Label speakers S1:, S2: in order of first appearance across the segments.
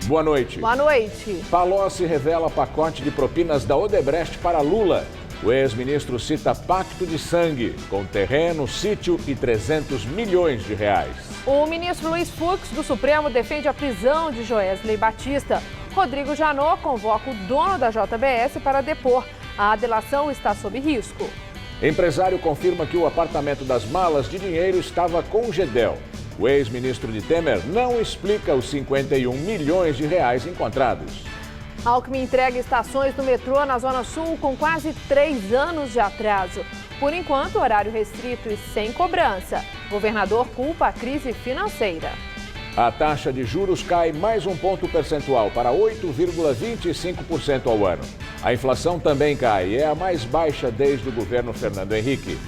S1: Boa noite.
S2: Boa noite.
S1: Palocci revela pacote de propinas da Odebrecht para Lula. O ex-ministro cita pacto de sangue, com terreno, sítio e 300 milhões de reais.
S2: O ministro Luiz Fux, do Supremo, defende a prisão de Joesley Batista. Rodrigo Janot convoca o dono da JBS para depor. A delação está sob risco.
S1: Empresário confirma que o apartamento das malas de dinheiro estava com Gedel. O ex-ministro de Temer não explica os 51 milhões de reais encontrados.
S2: Alckmin entrega estações do metrô na Zona Sul com quase 3 anos de atraso. Por enquanto, horário restrito e sem cobrança. Governador culpa a crise financeira.
S1: A taxa de juros cai mais um ponto percentual para 8,25% ao ano. A inflação também cai e é a mais baixa desde o governo Fernando Henrique.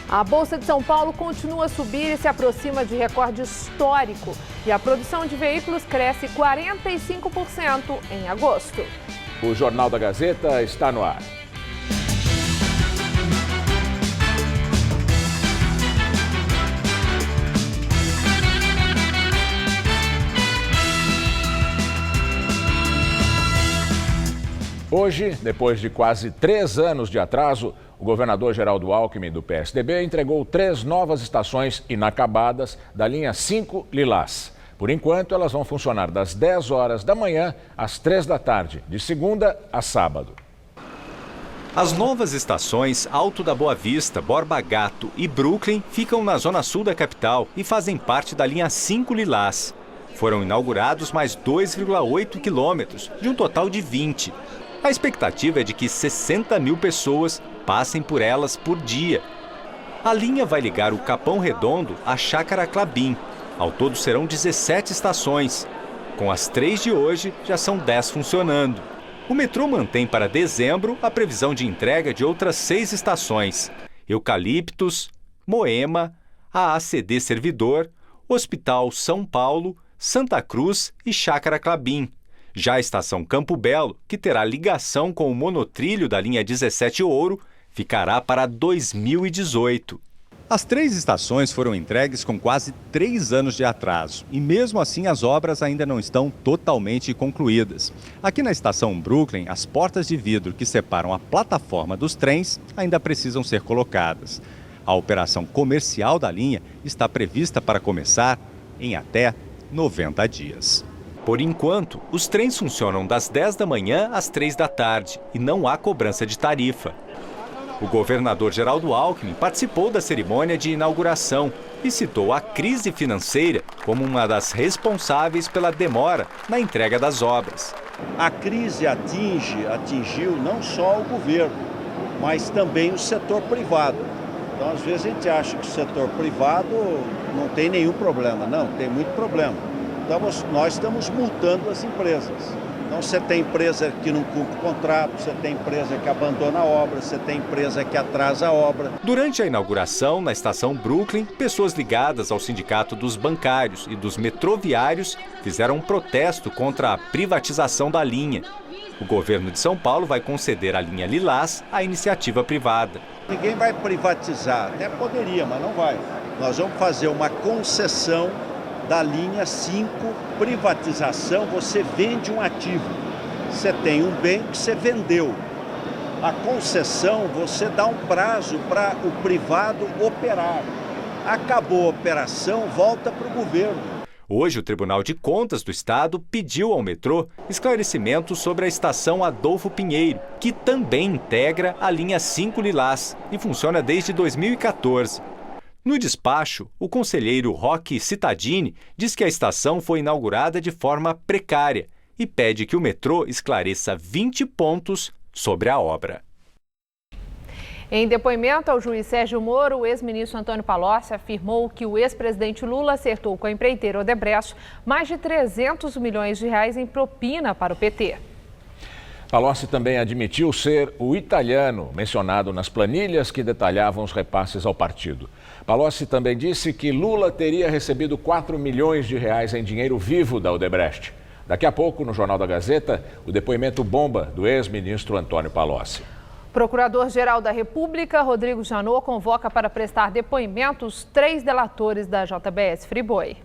S2: A Bolsa de São Paulo continua a subir e se aproxima de recorde histórico. E a produção de veículos cresce 45% em agosto.
S1: O Jornal da Gazeta está no ar. Hoje, depois de quase 3 anos de atraso, o governador Geraldo Alckmin, do PSDB, entregou 3 novas estações inacabadas da linha 5 Lilás. Por enquanto, elas vão funcionar das 10 horas da manhã às 3 da tarde, de segunda a sábado.
S3: As novas estações Alto da Boa Vista, Borba Gato e Brooklyn ficam na zona sul da capital e fazem parte da linha 5 Lilás. Foram inaugurados mais 2,8 quilômetros, de um total de 20. A expectativa é de que 60 mil pessoas passem por elas por dia. A linha vai ligar o Capão Redondo à Chácara Clabim. Ao todo serão 17 estações. Com as 3 de hoje, já são 10 funcionando. O metrô mantém para dezembro a previsão de entrega de outras 6 estações: Eucaliptos, Moema, a ACD Servidor, Hospital São Paulo, Santa Cruz e Chácara Clabim. Já a estação Campo Belo, que terá ligação com o monotrilho da linha 17 Ouro, ficará para 2018. As 3 estações foram entregues com quase 3 anos de atraso e mesmo assim as obras ainda não estão totalmente concluídas. Aqui na estação Brooklyn, as portas de vidro que separam a plataforma dos trens ainda precisam ser colocadas. A operação comercial da linha está prevista para começar em até 90 dias. Por enquanto, os trens funcionam das 10 da manhã às 3 da tarde e não há cobrança de tarifa. O governador Geraldo Alckmin participou da cerimônia de inauguração e citou a crise financeira como uma das responsáveis pela demora na entrega das obras.
S4: A crise atingiu não só o governo, mas também o setor privado. Então, às vezes, a gente acha que o setor privado não tem nenhum problema. Não, tem muito problema. Então, nós estamos multando as empresas. Então, você tem empresa que não cumpre o contrato, você tem empresa que abandona a obra, você tem empresa que atrasa a obra.
S3: Durante a inauguração, na estação Brooklyn, pessoas ligadas ao Sindicato dos Bancários e dos Metroviários fizeram um protesto contra a privatização da linha. O governo de São Paulo vai conceder a linha Lilás à iniciativa privada.
S4: Ninguém vai privatizar, até poderia, mas não vai. Nós vamos fazer uma concessão da linha 5, privatização, você vende um ativo. Você tem um bem que você vendeu. A concessão, você dá um prazo para o privado operar. Acabou a operação, volta para o governo.
S3: Hoje, o Tribunal de Contas do Estado pediu ao metrô esclarecimentos sobre a estação Adolfo Pinheiro, que também integra a linha 5 Lilás e funciona desde 2014. No despacho, o conselheiro Roque Cittadini diz que a estação foi inaugurada de forma precária e pede que o metrô esclareça 20 pontos sobre a obra.
S2: Em depoimento ao juiz Sérgio Moro, o ex-ministro Antônio Palocci afirmou que o ex-presidente Lula acertou com a empreiteira Odebrecht mais de 300 milhões de reais em propina para o PT.
S1: Palocci também admitiu ser o italiano mencionado nas planilhas que detalhavam os repasses ao partido. Palocci também disse que Lula teria recebido 4 milhões de reais em dinheiro vivo da Odebrecht. Daqui a pouco, no Jornal da Gazeta, o depoimento bomba do ex-ministro Antônio Palocci.
S2: Procurador-Geral da República, Rodrigo Janot, convoca para prestar depoimento os 3 delatores da JBS Friboi.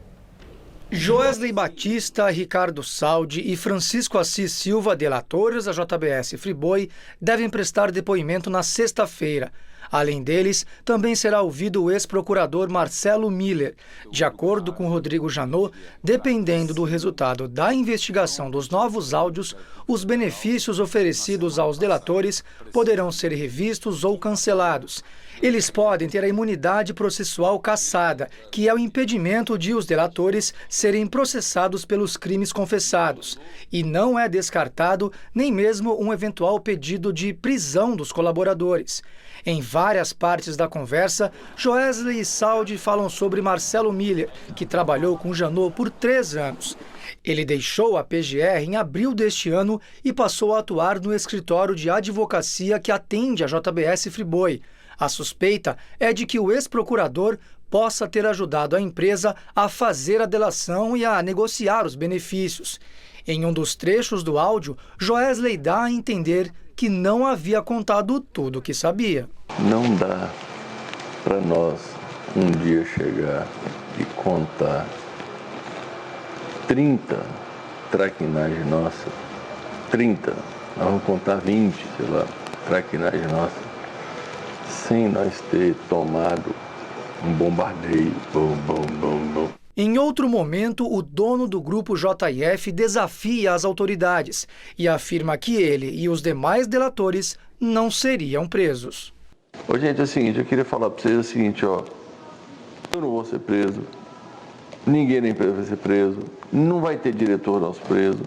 S5: Joesley Batista, Ricardo Saldi e Francisco Assis Silva, delatores da JBS Friboi, devem prestar depoimento na sexta-feira. Além deles, também será ouvido o ex-procurador Marcelo Miller. De acordo com Rodrigo Janot, dependendo do resultado da investigação dos novos áudios, os benefícios oferecidos aos delatores poderão ser revistos ou cancelados. Eles podem ter a imunidade processual cassada, que é o impedimento de os delatores serem processados pelos crimes confessados. E não é descartado nem mesmo um eventual pedido de prisão dos colaboradores. Em várias partes da conversa, Joesley e Saldi falam sobre Marcelo Miller, que trabalhou com Janot por 3 anos. Ele deixou a PGR em abril deste ano e passou a atuar no escritório de advocacia que atende a JBS Friboi. A suspeita é de que o ex-procurador possa ter ajudado a empresa a fazer a delação e a negociar os benefícios. Em um dos trechos do áudio, Joesley dá a entender que não havia contado tudo o que sabia.
S6: Não dá para nós um dia chegar e contar 30 traquinagens nossas, 30, nós vamos contar 20, sei lá, traquinagens nossas, sem nós ter tomado um bombardeio, bom, bom, bom, bom.
S5: Em outro momento, o dono do grupo JF desafia as autoridades e afirma que ele e os demais delatores não seriam presos.
S6: Ô, gente, é o seguinte, eu queria falar para vocês o seguinte, ó, eu não vou ser preso, ninguém na empresa vai ser preso, não vai ter diretor nosso preso,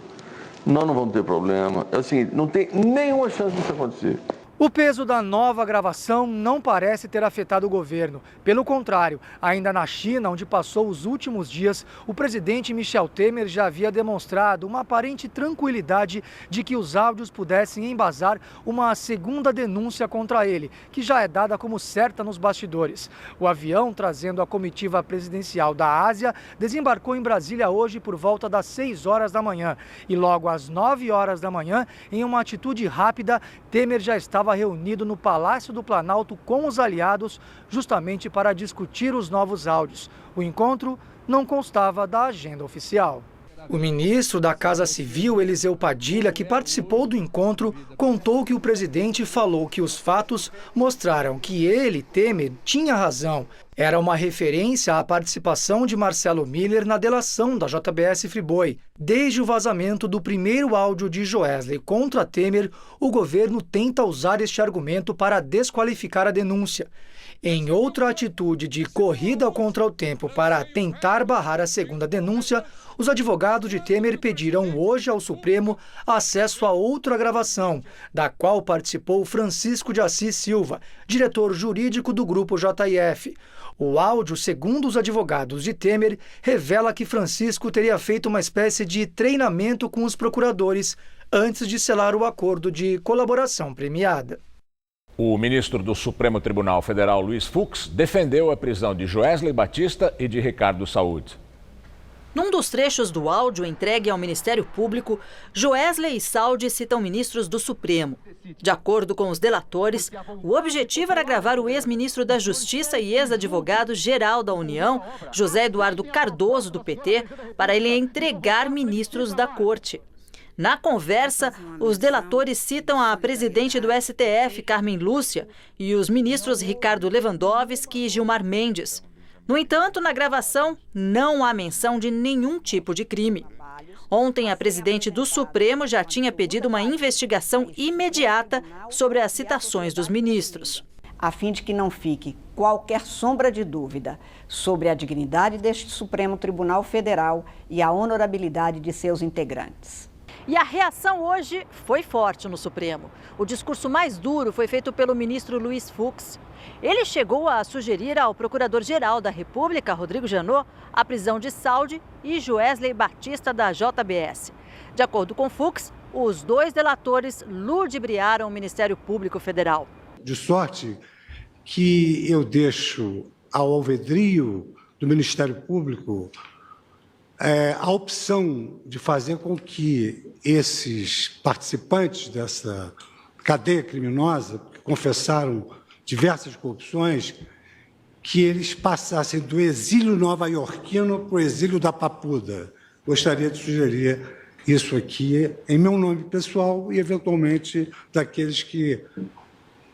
S6: nós não vamos ter problema, é o seguinte, não tem nenhuma chance disso acontecer.
S5: O peso da nova gravação não parece ter afetado o governo. Pelo contrário, ainda na China, onde passou os últimos dias, o presidente Michel Temer já havia demonstrado uma aparente tranquilidade de que os áudios pudessem embasar uma segunda denúncia contra ele, que já é dada como certa nos bastidores. O avião, trazendo a comitiva presidencial da Ásia, desembarcou em Brasília hoje por volta das 6 horas da manhã. E logo às 9 horas da manhã, em uma atitude rápida, Temer já estava reunido no Palácio do Planalto com os aliados, justamente para discutir os novos áudios. O encontro não constava da agenda oficial. O ministro da Casa Civil, Eliseu Padilha, que participou do encontro, contou que o presidente falou que os fatos mostraram que ele, Temer, tinha razão. Era uma referência à participação de Marcelo Miller na delação da JBS Friboi. Desde o vazamento do primeiro áudio de Joesley contra Temer, o governo tenta usar este argumento para desqualificar a denúncia. Em outra atitude de corrida contra o tempo para tentar barrar a segunda denúncia, os advogados de Temer pediram hoje ao Supremo acesso a outra gravação, da qual participou Francisco de Assis Silva, diretor jurídico do Grupo JF. O áudio, segundo os advogados de Temer, revela que Francisco teria feito uma espécie de treinamento com os procuradores antes de selar o acordo de colaboração premiada.
S1: O ministro do Supremo Tribunal Federal, Luiz Fux, defendeu a prisão de Joesley Batista e de Ricardo Saldi.
S7: Num dos trechos do áudio entregue ao Ministério Público, Joesley e Saldi citam ministros do Supremo. De acordo com os delatores, o objetivo era gravar o ex-ministro da Justiça e ex-advogado-geral da União, José Eduardo Cardoso, do PT, para ele entregar ministros da Corte. Na conversa, os delatores citam a presidente do STF, Carmen Lúcia, e os ministros Ricardo Lewandowski e Gilmar Mendes. No entanto, na gravação, não há menção de nenhum tipo de crime. Ontem, a presidente do Supremo já tinha pedido uma investigação imediata sobre as citações dos ministros.
S8: A fim de que não fique qualquer sombra de dúvida sobre a dignidade deste Supremo Tribunal Federal e a honorabilidade de seus integrantes.
S7: E a reação hoje foi forte no Supremo. O discurso mais duro foi feito pelo ministro Luiz Fux. Ele chegou a sugerir ao Procurador-Geral da República, Rodrigo Janot, a prisão de Saldi e Joesley Batista da JBS. De acordo com Fux, os dois delatores ludibriaram o Ministério Público Federal.
S9: De sorte que eu deixo ao alvedrio do Ministério Público a opção de fazer com que esses participantes dessa cadeia criminosa, que confessaram diversas corrupções, que eles passassem do exílio nova-iorquino para o exílio da Papuda. Gostaria de sugerir isso aqui em meu nome pessoal e, eventualmente, daqueles que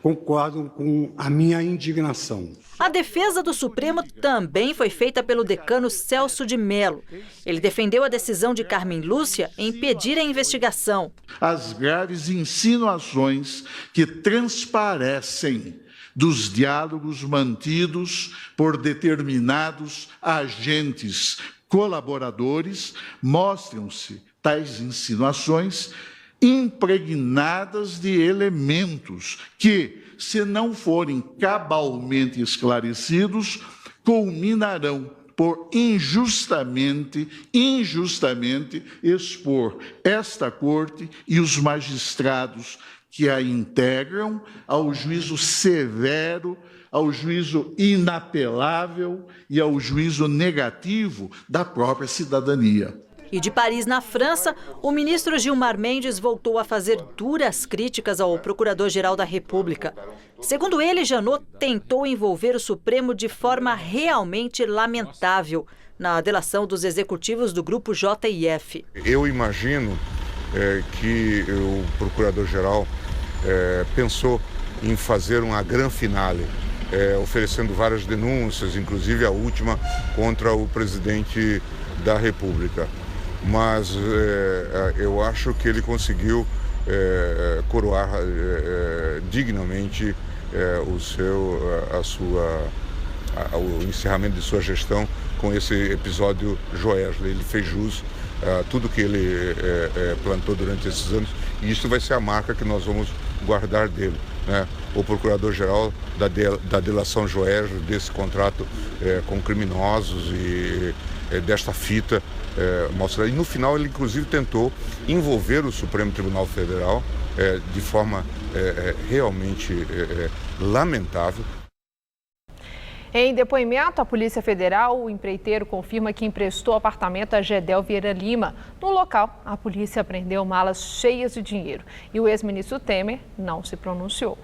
S9: concordam com a minha indignação.
S7: A defesa do Supremo também foi feita pelo decano Celso de Mello. Ele defendeu a decisão de Carmen Lúcia em pedir a investigação.
S10: As graves insinuações que transparecem dos diálogos mantidos por determinados agentes colaboradores mostram-se tais insinuações impregnadas de elementos que, se não forem cabalmente esclarecidos, culminarão por injustamente expor esta Corte e os magistrados que a integram ao juízo severo, ao juízo inapelável e ao juízo negativo da própria cidadania.
S7: E de Paris, na França, o ministro Gilmar Mendes voltou a fazer duras críticas ao procurador-geral da República. Segundo ele, Janot tentou envolver o Supremo de forma realmente lamentável na delação dos executivos do grupo JIF.
S11: Eu imagino que o procurador-geral pensou em fazer uma grande finale, oferecendo várias denúncias, inclusive a última contra o presidente da República. Mas eu acho que ele conseguiu coroar dignamente o encerramento de sua gestão com esse episódio Joesley. Ele fez jus a tudo que ele plantou durante esses anos e isso vai ser a marca que nós vamos guardar dele, né? O procurador-geral da delação Joesley, desse contrato com criminosos e desta fita mostra. E no final ele inclusive tentou envolver o Supremo Tribunal Federal de forma realmente lamentável.
S2: Em depoimento à Polícia Federal, o empreiteiro confirma que emprestou apartamento a Gedel Vieira Lima. No local, a polícia apreendeu malas cheias de dinheiro e o ex-ministro Temer não se pronunciou.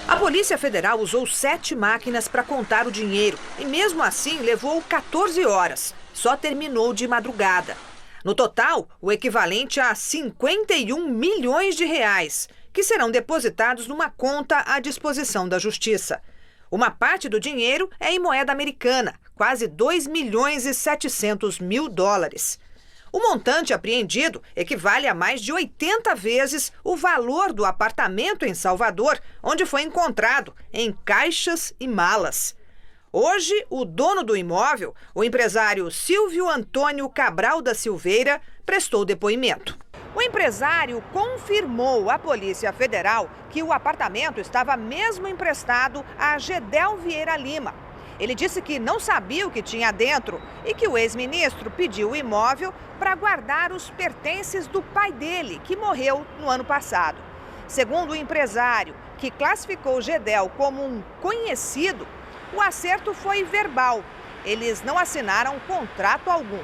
S12: A Polícia Federal usou 7 máquinas para contar o dinheiro e mesmo assim levou 14 horas. Só terminou de madrugada. No total, o equivalente a 51 milhões de reais, que serão depositados numa conta à disposição da Justiça. Uma parte do dinheiro é em moeda americana, quase 2 milhões e 700 mil dólares. O montante apreendido equivale a mais de 80 vezes o valor do apartamento em Salvador, onde foi encontrado, em caixas e malas. Hoje, o dono do imóvel, o empresário Silvio Antônio Cabral da Silveira, prestou depoimento. O empresário confirmou à Polícia Federal que o apartamento estava mesmo emprestado a Gedel Vieira Lima. Ele disse que não sabia o que tinha dentro e que o ex-ministro pediu o imóvel para guardar os pertences do pai dele, que morreu no ano passado. Segundo o empresário, que classificou Gedel como um conhecido, o acerto foi verbal. Eles não assinaram contrato algum.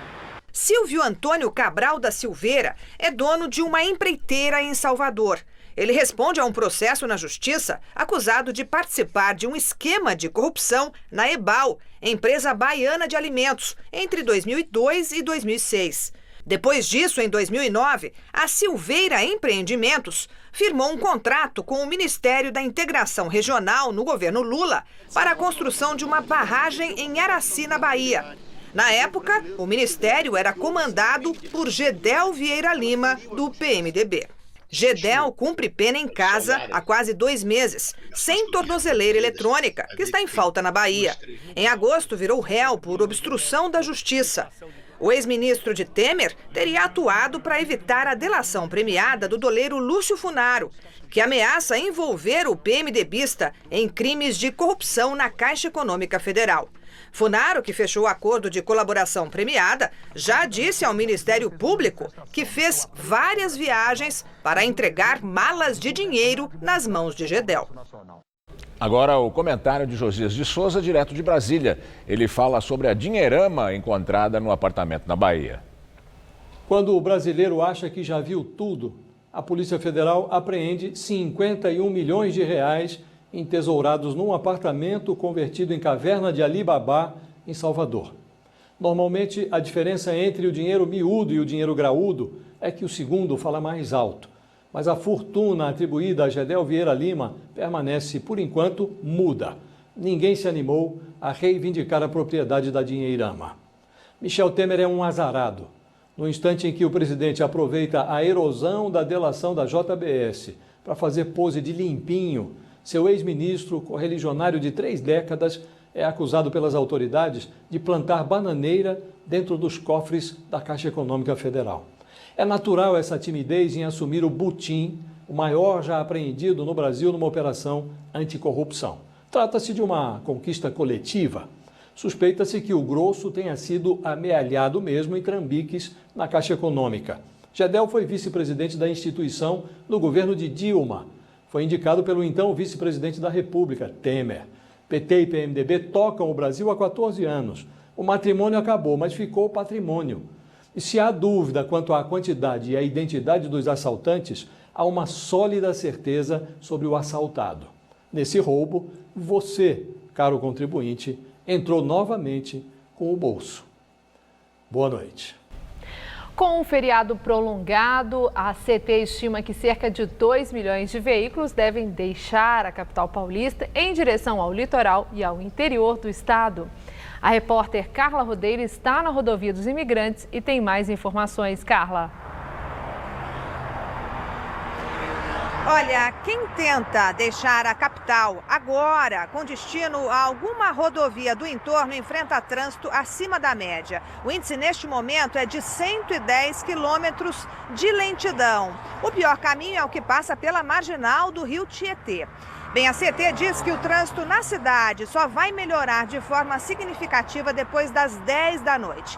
S12: Silvio Antônio Cabral da Silveira é dono de uma empreiteira em Salvador. Ele responde a um processo na Justiça acusado de participar de um esquema de corrupção na Ebal, empresa baiana de alimentos, entre 2002 e 2006. Depois disso, em 2009, a Silveira Empreendimentos firmou um contrato com o Ministério da Integração Regional no governo Lula para a construção de uma barragem em Araci, na Bahia. Na época, o ministério era comandado por Gedel Vieira Lima, do PMDB. Gedel cumpre pena em casa há quase 2 meses, sem tornozeleira eletrônica, que está em falta na Bahia. Em agosto, virou réu por obstrução da justiça. O ex-ministro de Temer teria atuado para evitar a delação premiada do doleiro Lúcio Funaro, que ameaça envolver o PMDBista em crimes de corrupção na Caixa Econômica Federal. Funaro, que fechou o acordo de colaboração premiada, já disse ao Ministério Público que fez várias viagens para entregar malas de dinheiro nas mãos de Gedel.
S1: Agora o comentário de Josias de Souza, direto de Brasília. Ele fala sobre a dinheirama encontrada no apartamento na Bahia.
S13: Quando o brasileiro acha que já viu tudo, a Polícia Federal apreende 51 milhões de reais entesourados num apartamento convertido em caverna de Alibaba, em Salvador. Normalmente, a diferença entre o dinheiro miúdo e o dinheiro graúdo é que o segundo fala mais alto. Mas a fortuna atribuída a Gedel Vieira Lima permanece, por enquanto, muda. Ninguém se animou a reivindicar a propriedade da dinheirama. Michel Temer é um azarado. No instante em que o presidente aproveita a erosão da delação da JBS para fazer pose de limpinho, seu ex-ministro, correligionário de 3 décadas, é acusado pelas autoridades de plantar bananeira dentro dos cofres da Caixa Econômica Federal. É natural essa timidez em assumir o butim, o maior já apreendido no Brasil numa operação anticorrupção. Trata-se de uma conquista coletiva. Suspeita-se que o grosso tenha sido amealhado mesmo em trambiques na Caixa Econômica. Gedel foi vice-presidente da instituição no governo de Dilma. Foi indicado pelo então vice-presidente da República, Temer. PT e PMDB tocam o Brasil há 14 anos. O matrimônio acabou, mas ficou o patrimônio. E se há dúvida quanto à quantidade e à identidade dos assaltantes, há uma sólida certeza sobre o assaltado. Nesse roubo, você, caro contribuinte, entrou novamente com o bolso. Boa noite.
S2: Com um feriado prolongado, a CT estima que cerca de 2 milhões de veículos devem deixar a capital paulista em direção ao litoral e ao interior do estado. A repórter Carla Rodeiro está na Rodovia dos Imigrantes e tem mais informações. Carla.
S12: Olha, quem tenta deixar a capital agora, com destino a alguma rodovia do entorno, enfrenta trânsito acima da média. O índice neste momento é de 110 quilômetros de lentidão. O pior caminho é o que passa pela marginal do Rio Tietê. Bem, a CT diz que o trânsito na cidade só vai melhorar de forma significativa depois das 10 da noite.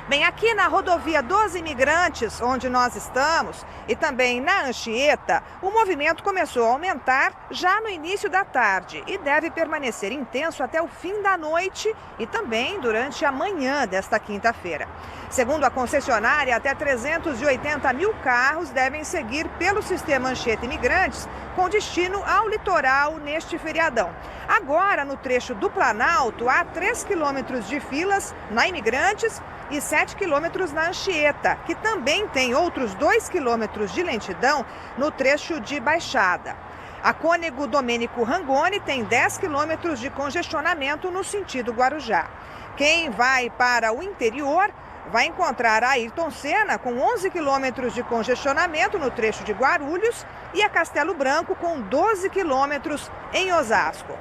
S12: Bem, aqui na rodovia dos Imigrantes, onde nós estamos, e também na Anchieta, o movimento começou a aumentar já no início da tarde e deve permanecer intenso até o fim da noite e também durante a manhã desta quinta-feira. Segundo a concessionária, até 380 mil carros devem seguir pelo sistema Anchieta Imigrantes com destino ao litoral neste feriadão. Agora, no trecho do Planalto, há 3 quilômetros de filas na Imigrantes e 7 quilômetros na Anchieta, que também tem outros 2 quilômetros de lentidão no trecho de Baixada. A Cônego Domênico Rangoni tem 10 quilômetros de congestionamento no sentido Guarujá. Quem vai para o interior vai encontrar a Ayrton Senna com 11 quilômetros de congestionamento no trecho de Guarulhos e a Castelo Branco com 12 quilômetros em Osasco.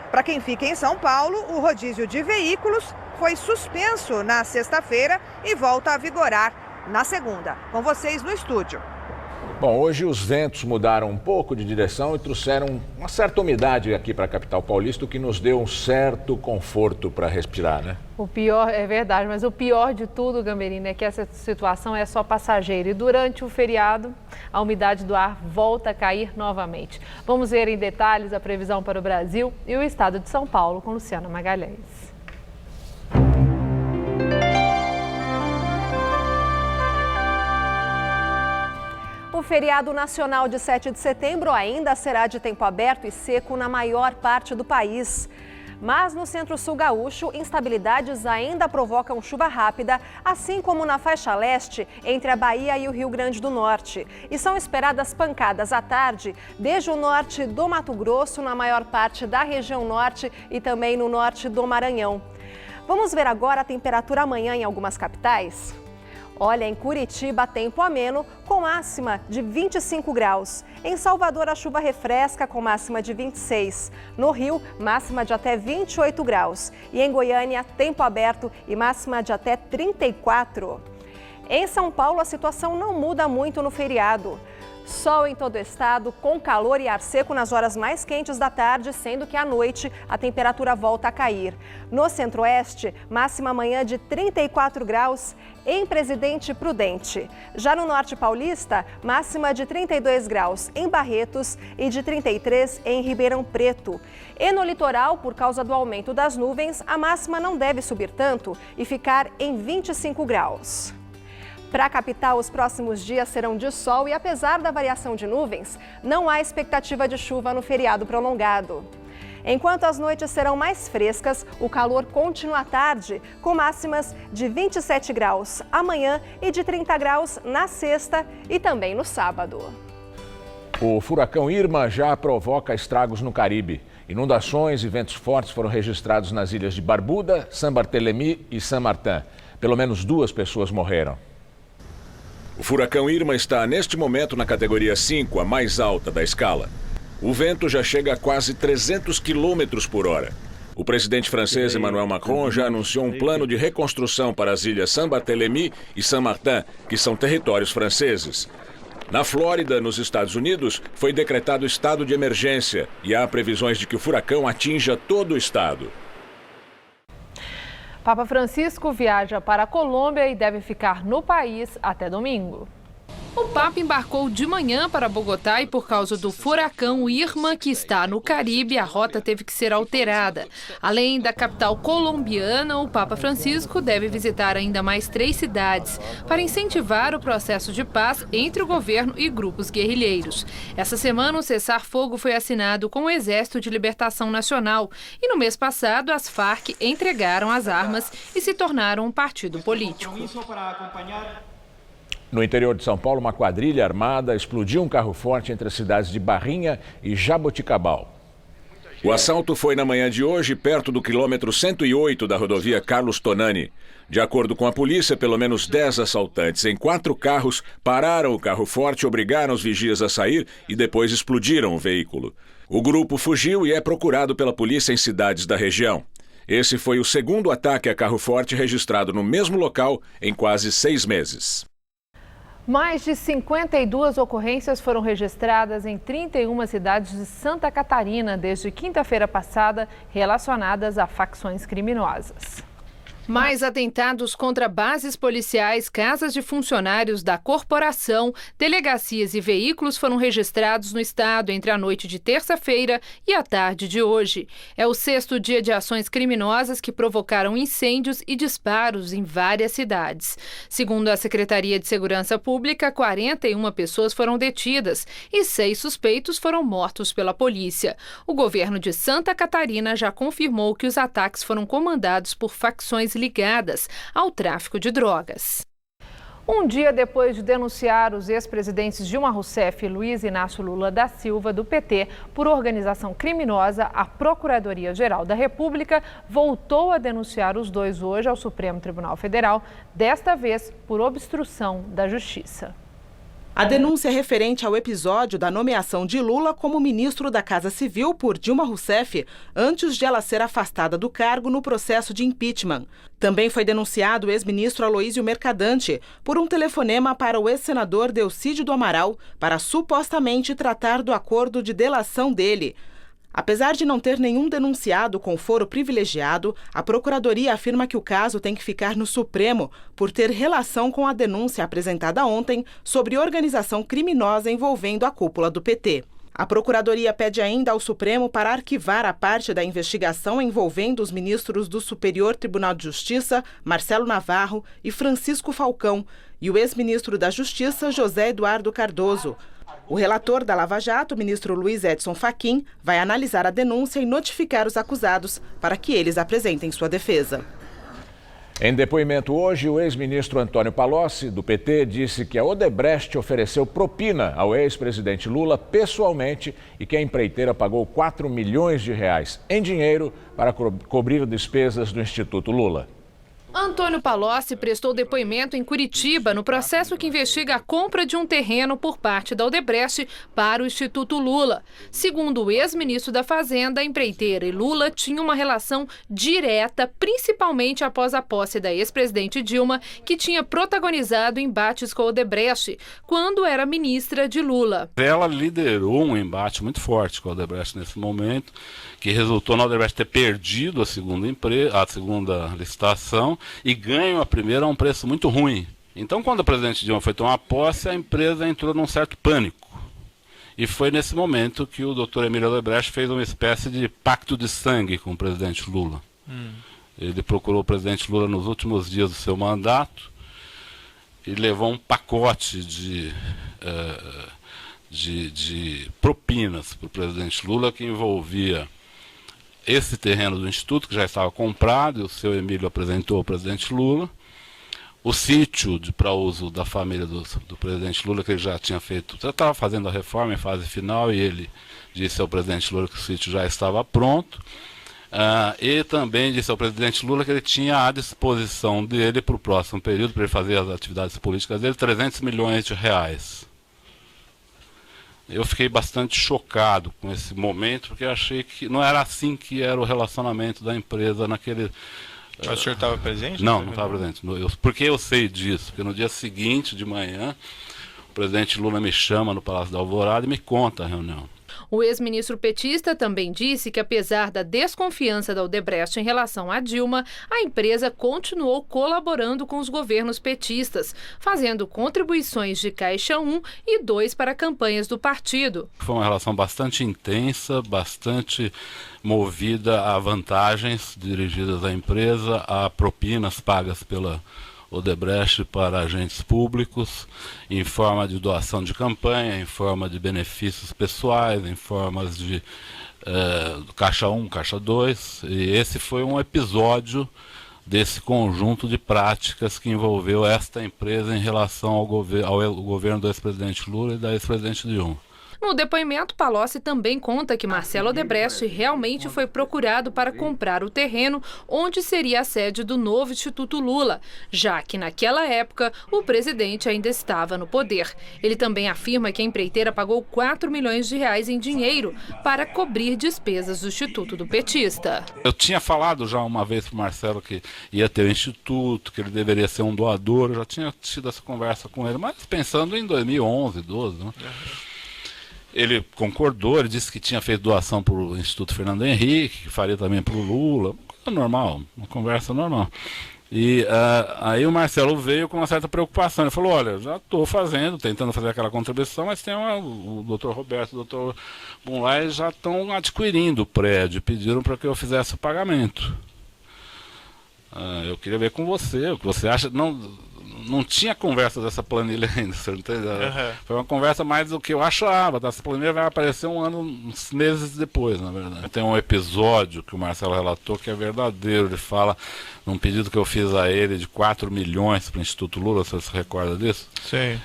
S12: Para quem fica em São Paulo, o rodízio de veículos foi suspenso na sexta-feira e volta a vigorar na segunda. Com vocês no estúdio.
S1: Bom, hoje os ventos mudaram um pouco de direção e trouxeram uma certa umidade aqui para a capital paulista, o que nos deu um certo conforto para respirar, né?
S2: O pior, é verdade, mas o pior de tudo, Gamberini, é que essa situação é só passageira. E durante o feriado, a umidade do ar volta a cair novamente. Vamos ver em detalhes a previsão para o Brasil e o estado de São Paulo com Luciana Magalhães.
S14: O feriado nacional de 7 de setembro ainda será de tempo aberto e seco na maior parte do país. Mas no centro-sul gaúcho, instabilidades ainda provocam chuva rápida, assim como na faixa leste, entre a Bahia e o Rio Grande do Norte. E são esperadas pancadas à tarde, desde o norte do Mato Grosso, na maior parte da região norte e também no norte do Maranhão. Vamos ver agora a temperatura amanhã em algumas capitais? Olha, em Curitiba, tempo ameno, com máxima de 25 graus. Em Salvador, a chuva refresca, com máxima de 26. No Rio, máxima de até 28 graus. E em Goiânia, tempo aberto e máxima de até 34. Em São Paulo, a situação não muda muito no feriado. Sol em todo o estado, com calor e ar seco nas horas mais quentes da tarde, sendo que à noite a temperatura volta a cair. No centro-oeste, máxima amanhã de 34 graus em Presidente Prudente. Já no norte paulista, máxima de 32 graus em Barretos e de 33 em Ribeirão Preto. E no litoral, por causa do aumento das nuvens, a máxima não deve subir tanto e ficar em 25 graus. Para a capital, os próximos dias serão de sol e, apesar da variação de nuvens, não há expectativa de chuva no feriado prolongado. Enquanto as noites serão mais frescas, o calor continua à tarde, com máximas de 27 graus amanhã e de 30 graus na sexta e também no sábado.
S1: O furacão Irma já provoca estragos no Caribe. Inundações e ventos fortes foram registrados nas ilhas de Barbuda, Saint-Barthélemy e Saint-Martin. Pelo menos 2 pessoas morreram. O furacão Irma está neste momento na categoria 5, a mais alta da escala. O vento já chega a quase 300 km por hora. O presidente francês Emmanuel Macron já anunciou um plano de reconstrução para as ilhas Saint-Barthélemy e Saint-Martin, que são territórios franceses. Na Flórida, nos Estados Unidos, foi decretado estado de emergência e há previsões de que o furacão atinja todo o estado.
S2: Papa Francisco viaja para a Colômbia e deve ficar no país até domingo. O Papa embarcou de manhã para Bogotá e, por causa do furacão Irma, que está no Caribe, a rota teve que ser alterada. Além da capital colombiana, o Papa Francisco deve visitar ainda mais 3 cidades para incentivar o processo de paz entre o governo e grupos guerrilheiros. Essa semana, o cessar-fogo foi assinado com o Exército de Libertação Nacional e, no mês passado, as Farc entregaram as armas e se tornaram um partido político.
S1: No interior de São Paulo, uma quadrilha armada explodiu um carro-forte entre as cidades de Barrinha e Jaboticabal. O assalto foi na manhã de hoje, perto do quilômetro 108 da rodovia Carlos Tonani. De acordo com a polícia, pelo menos 10 assaltantes em 4 carros pararam o carro-forte, obrigaram os vigias a sair e depois explodiram o veículo. O grupo fugiu e é procurado pela polícia em cidades da região. Esse foi o segundo ataque a carro-forte registrado no mesmo local em quase 6 meses.
S2: Mais de 52 ocorrências foram registradas em 31 cidades de Santa Catarina desde quinta-feira passada, relacionadas a facções criminosas. Mais atentados contra bases policiais, casas de funcionários da corporação, delegacias e veículos foram registrados no estado entre a noite de terça-feira e a tarde de hoje. É o 6º dia de ações criminosas que provocaram incêndios e disparos em várias cidades. Segundo a Secretaria de Segurança Pública, 41 pessoas foram detidas e 6 suspeitos foram mortos pela polícia. O governo de Santa Catarina já confirmou que os ataques foram comandados por facções ligadas ao tráfico de drogas. Um dia depois de denunciar os ex-presidentes Dilma Rousseff e Luiz Inácio Lula da Silva, do PT, por organização criminosa, a Procuradoria-Geral da República voltou a denunciar os dois hoje ao Supremo Tribunal Federal, desta vez por obstrução da Justiça.
S15: A denúncia é referente ao episódio da nomeação de Lula como ministro da Casa Civil por Dilma Rousseff, antes de ela ser afastada do cargo no processo de impeachment. Também foi denunciado o ex-ministro Aloísio Mercadante por um telefonema para o ex-senador Delcídio do Amaral para supostamente tratar do acordo de delação dele. Apesar de não ter nenhum denunciado com foro privilegiado, a Procuradoria afirma que o caso tem que ficar no Supremo por ter relação com a denúncia apresentada ontem sobre organização criminosa envolvendo a cúpula do PT. A Procuradoria pede ainda ao Supremo para arquivar a parte da investigação envolvendo os ministros do Superior Tribunal de Justiça, Marcelo Navarro e Francisco Falcão, e o ex-ministro da Justiça, José Eduardo Cardoso. O relator da Lava Jato, o ministro Luiz Edson Fachin, vai analisar a denúncia e notificar os acusados para que eles apresentem sua defesa.
S1: Em depoimento hoje, o ex-ministro Antônio Palocci, do PT, disse que a Odebrecht ofereceu propina ao ex-presidente Lula pessoalmente e que a empreiteira pagou 4 milhões de reais em dinheiro para cobrir despesas do Instituto Lula.
S2: Antônio Palocci prestou depoimento em Curitiba no processo que investiga a compra de um terreno por parte da Odebrecht para o Instituto Lula. Segundo o ex-ministro da Fazenda, a empreiteira e Lula tinham uma relação direta, principalmente após a posse da ex-presidente Dilma, que tinha protagonizado embates com a Odebrecht quando era ministra de Lula.
S16: Ela liderou um embate muito forte com a Odebrecht nesse momento, que resultou na Odebrecht ter perdido a segunda licitação e ganho a primeira a um preço muito ruim. Então, quando a presidente Dilma foi tomar posse, a empresa entrou num certo pânico. E foi nesse momento que o doutor Emílio Odebrecht fez uma espécie de pacto de sangue com o presidente Lula. Ele procurou o presidente Lula nos últimos dias do seu mandato e levou um pacote de propinas para o presidente Lula, que envolvia esse terreno do Instituto, que já estava comprado, e o seu Emílio apresentou ao presidente Lula, o sítio para uso da família do presidente Lula, que ele já tinha feito, já estava fazendo a reforma em fase final, e ele disse ao presidente Lula que o sítio já estava pronto, e também disse ao presidente Lula que ele tinha à disposição dele para o próximo período, para ele fazer as atividades políticas dele, 300 milhões de reais. Eu fiquei bastante chocado com esse momento, porque eu achei que não era assim que era o relacionamento da empresa naquele...
S17: Mas o senhor estava presente?
S16: Não estava presente. Por que eu sei disso? Porque no dia seguinte de manhã, o presidente Lula me chama no Palácio da Alvorada e me conta a reunião.
S2: O ex-ministro petista também disse que, apesar da desconfiança da Odebrecht em relação a Dilma, a empresa continuou colaborando com os governos petistas, fazendo contribuições de Caixa 1 e 2 para campanhas do partido.
S16: Foi uma relação bastante intensa, bastante movida a vantagens dirigidas à empresa, a propinas pagas pela Odebrecht para agentes públicos, em forma de doação de campanha, em forma de benefícios pessoais, em formas de Caixa 1, Caixa 2. E esse foi um episódio desse conjunto de práticas que envolveu esta empresa em relação ao governo do ex-presidente Lula e da ex-presidente Dilma.
S2: No depoimento, Palocci também conta que Marcelo Odebrecht realmente foi procurado para comprar o terreno onde seria a sede do novo Instituto Lula, já que naquela época o presidente ainda estava no poder. Ele também afirma que a empreiteira pagou 4 milhões de reais em dinheiro para cobrir despesas do Instituto do petista.
S16: Eu tinha falado já uma vez para o Marcelo que ia ter o Instituto, que ele deveria ser um doador, eu já tinha tido essa conversa com ele, mas pensando em 2011, 2012, né? Ele concordou, ele disse que tinha feito doação para o Instituto Fernando Henrique, que faria também para o Lula, normal, uma conversa normal. E aí o Marcelo veio com uma certa preocupação, ele falou, olha, já estou tentando fazer aquela contribuição, mas tem o doutor Roberto e o doutor Bunlai já estão adquirindo o prédio, pediram para que eu fizesse o pagamento. Eu queria ver com você, o que você acha, não tinha conversa dessa planilha ainda, você entendeu? Foi uma conversa mais do que eu achava, essa planilha vai aparecer uns meses depois, na verdade. Tem um episódio que o Marcelo relatou que é verdadeiro, ele fala num pedido que eu fiz a ele de 4 milhões para o Instituto Lula, você se recorda disso?
S17: Sim.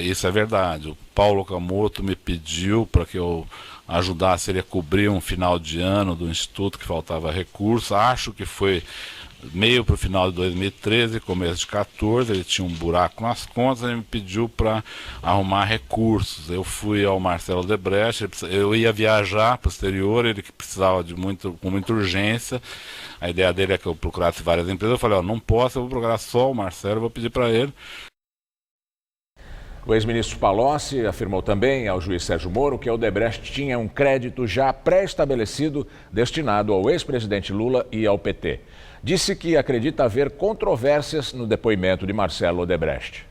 S16: Isso é verdade, o Paulo Camoto me pediu para que eu ajudasse ele a cobrir um final de ano do Instituto que faltava recurso, acho que foi meio para o final de 2013, começo de 2014, ele tinha um buraco nas contas, ele me pediu para arrumar recursos. Eu fui ao Marcelo Odebrecht, eu ia viajar para o exterior, ele que precisava com muita urgência, a ideia dele é que eu procurasse várias empresas, eu falei, não posso, eu vou procurar só o Marcelo, eu vou pedir para ele.
S1: O ex-ministro Palocci afirmou também ao juiz Sérgio Moro que a Odebrecht tinha um crédito já pré-estabelecido destinado ao ex-presidente Lula e ao PT. Disse que acredita haver controvérsias no depoimento de Marcelo Odebrecht.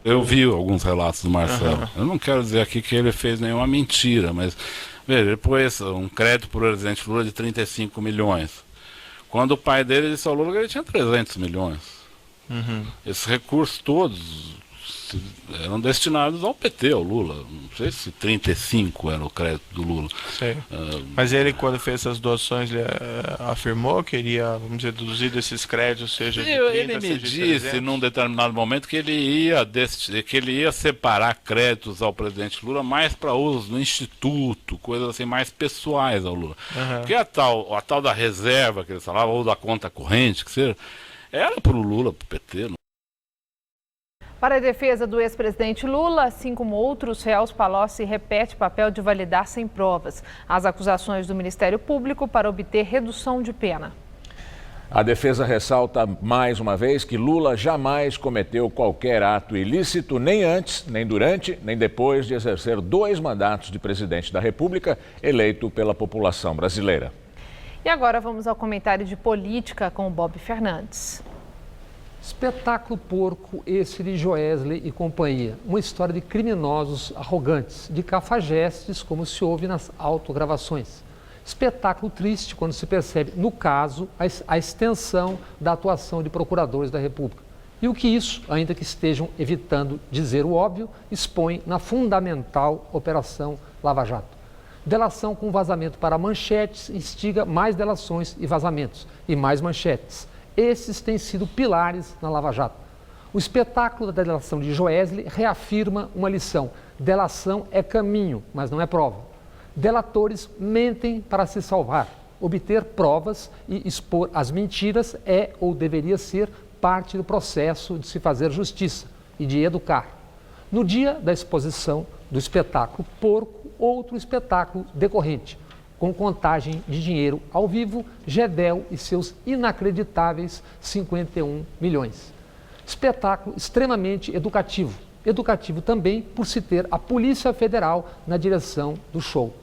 S16: Eu vi alguns relatos do Marcelo. Eu não quero dizer aqui que ele fez nenhuma mentira, mas veja, ele pôs um crédito para o presidente Lula de 35 milhões. Quando o pai dele disse ao Lula que ele tinha 300 milhões. Esses recursos todos eram destinados ao PT, ao Lula. Não sei se 35 era o crédito do Lula.
S17: Mas ele, quando fez essas doações, ele afirmou que iria, vamos dizer, deduzir desses créditos, seja de 30,
S16: ele me
S17: seja de
S16: disse
S17: 300.
S16: num determinado momento que ele ia separar créditos ao presidente Lula mais para uso no Instituto, coisas assim mais pessoais ao Lula. Porque a tal da reserva que ele falava, ou da conta corrente, que seja, era para o Lula, para o PT. Não?
S2: Para a defesa do ex-presidente Lula, assim como outros réus, Palocci repete o papel de validar sem provas as acusações do Ministério Público para obter redução de pena.
S1: A defesa ressalta mais uma vez que Lula jamais cometeu qualquer ato ilícito, nem antes, nem durante, nem depois de exercer 2 mandatos de presidente da República eleito pela população brasileira.
S2: E agora vamos ao comentário de política com o Bob Fernandes.
S18: Espetáculo porco esse de Joesley e companhia. Uma história de criminosos arrogantes, de cafajestes, como se ouve nas autogravações. Espetáculo triste quando se percebe, no caso, a extensão da atuação de procuradores da República. E o que isso, ainda que estejam evitando dizer o óbvio, expõe na fundamental Operação Lava Jato. Delação com vazamento para manchetes instiga mais delações e vazamentos, e mais manchetes. Esses têm sido pilares na Lava Jato. O espetáculo da delação de Joesley reafirma uma lição: delação é caminho, mas não é prova. Delatores mentem para se salvar. Obter provas e expor as mentiras é ou deveria ser parte do processo de se fazer justiça e de educar. No dia da exposição do espetáculo porco, outro espetáculo decorrente, com contagem de dinheiro ao vivo, Gedel e seus inacreditáveis 51 milhões. Espetáculo extremamente educativo. Educativo também por se ter a Polícia Federal na direção do show.